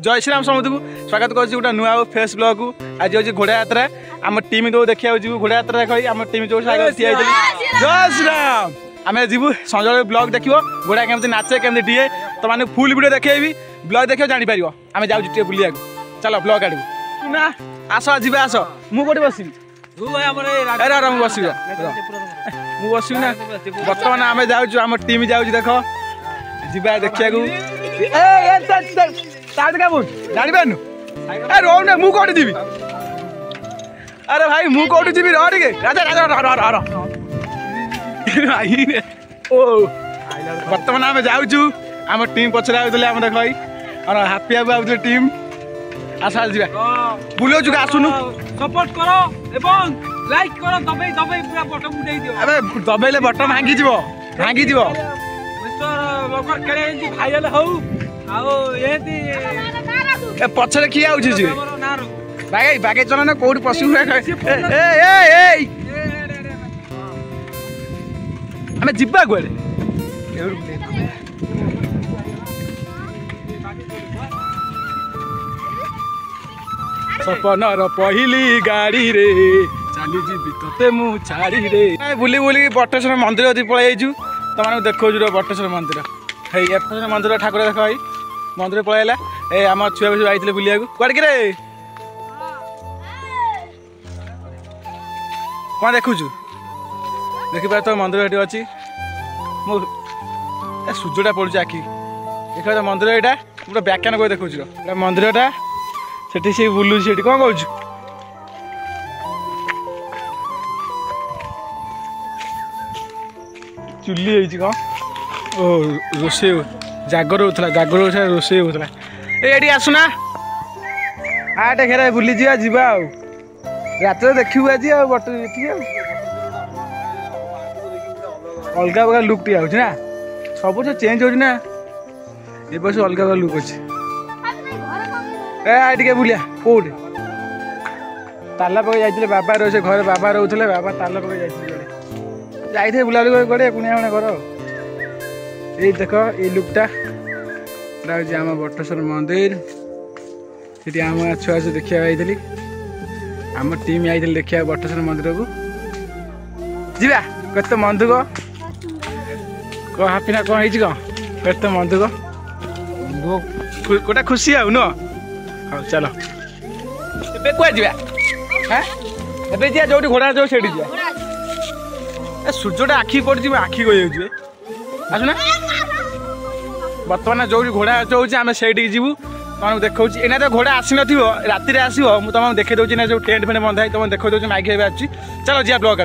जय श्रीराम समूह को स्वागत कर गोटे नुआ फेस ब्लॉग को आज हूँ घोड़ा यात्रा आम टीम जो देखा जी घोड़ा यात्रा कही आम टीम जो जय श्रीराम आम जीव संजय ब्लॉग देख घोड़ा केमती नाचे केमती डीए तो मैंने फुल वीडियो देखेबी ब्लॉग देख जापर आम जाऊँ बुलिया चलो ब्लॉग आड़ू ना आस जी आस मुझे बस बस बस ना बर्तमान आम जाऊँ आम टीम जाऊँ देख जा देखा जानी पारनु रोने मु कौटी जीवी अरे भाई मु कौटी जीवी रह टे राजा राजा ओ बर्तमान आम जाऊँ आम टीम पचर आम देख भाई और हापी हापी आउे टीम आस जा बुलाऊ चुका आसुनु सपोर्ट करो एवं लाइक करो दबाई दबाई पूरा बटन उठाई दियो अबे दबाइले बटन भांगी जीवो मिस्टर लोकर करे एंती भाइरल हो आओ एंती ए पछरे किया आउछि जी बागे बागे चलो ना कोड पशु ए हमें जिब्बा गोले सपनर पहिली गाड़ी रे चली जीवी तते मु छाड़ी रे बुली बुली बटेश्वर मंदिर अति पळै आइछु तमाने देखौ जुरो बटेश्वर मंदिर हे बटेश्वर मंदिर ठाकुर देख भाई मंदिर पळैला ए आम छुआ बस आइले बुलिया को कुआड के रे कौन देखुछु देखि पार तो मंदिर एटी अछि मु ए सूर्यटा पड़ुछ आखि देख तो मंदिर एटा पूरा व्याख्यान कोइ देखुछु रे मंदिरटा सेठी से बुलु सेठी कोन कहउछु चुल्ली होइछि कोन ओ रोसे जागर होतला रोसे होतला एडी आसुना आटे घेरा बुली जिया जीवा आ रात देखिबु आज आ बट एठी आ अलगा अलगा लुक टी आउछ ना सब तो चेंज होछ ना ए बस अलगा अलगा लुक अछि ए आटी के बुलिया कोड ताला पके जाइतिले बाबा रो से घर बाबा रहउथले बाबा ताला पके जाइतिले जाइथे बुलाली करे कुनिया माने घर ए देखो ए लुकटा राउजी आम बटेश्वर मंदिर से आम छुआ से देखा आई आम टीम आई देखा बटेश्वर मंदिर को जीवा कत मन दुख कह हापी ना कौन कत मन दुख गोटे खुशी आउ न हाँ चलो ए कुआ जा ए जा जो घोड़ा जो से सूर्यटा आखि पड़ी आखि गई आसुना बर्तमान जो घोड़ा चौची आम से जीवु तुम देखा एना तो घोड़ा आसी न राति आसो मुझे तुम देखे दूसरी ना जो टेंट फेंट बंधा तुम देख दूसरी माइक आसुच्छी चलो जी ब्लॉग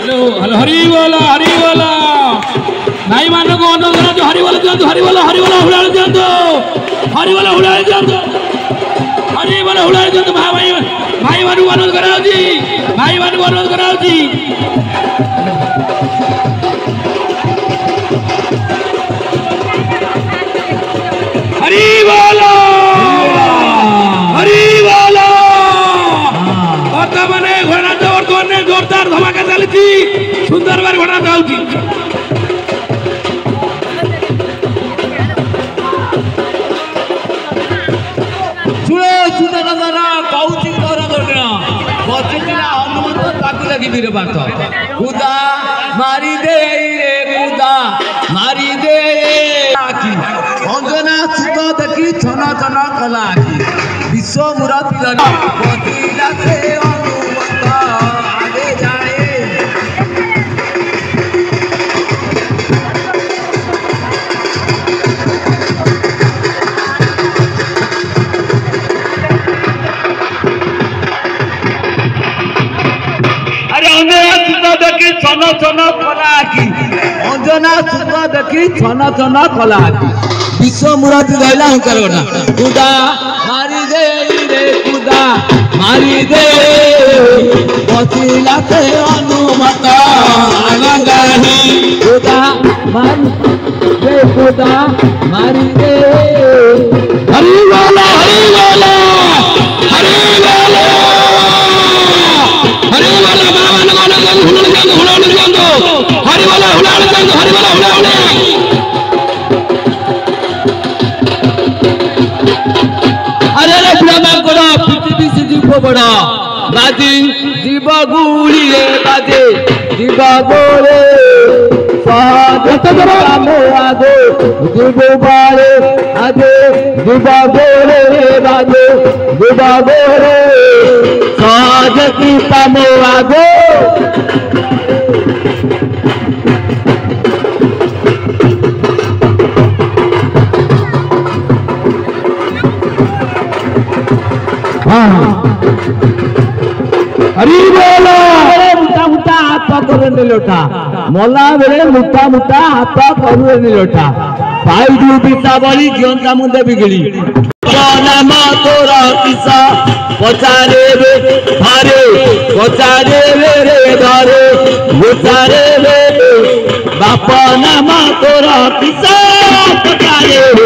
हेलो हरी बोला भाई मान को अनुरोध करा हरि बोला हुड़ा दियंतो हरि बोला हुड़ा दियंतो भाई मान को अनुरोध करा जी हरि बोला बर्तमान घोड़ा जोरदार धमाका चली सुंदर बार घोड़ा जाऊँगी कुदा मारी दे अंजना सुत देखी छन छन कला विश्व मुराती आगे जाए अंजना सुत देखी छन छन कला विश्व मुराती धैला हंकार गोटा कुदा मारी दे रे कुदा मारी दे बसिला से अनुमत आगाही कुदा मारी दे खुदा मारी दे हरि बोलो हरि बोलो हरि बोलो हरि बोलो बावन मन गंग हुलड़ गंग हरि बोलो हुलड़ गंग हरि बोलो हुलड़ अरे रे ब्रह्मा कोड़ा पृथ्वी से जीव बड़ा बाजी जीव गुली रे बाजे जीव गोरे स्वागत रामो आदे जीव बारे आदे जीव गोरे बाजे जीव गोरे स्वागत रामो आदे हरि बोलो मुटा मुटा हाथ कर लोटा मला बेले मुटा मुटा हाथ कर लोटा भाई दू पिता बड़ी जीवंता मुंडे बिगड़ी नाम तोरा किसा पचारे रे धारे पचारे रे धारे पचारे रे बापा नाम तोरा किसा पचारे रे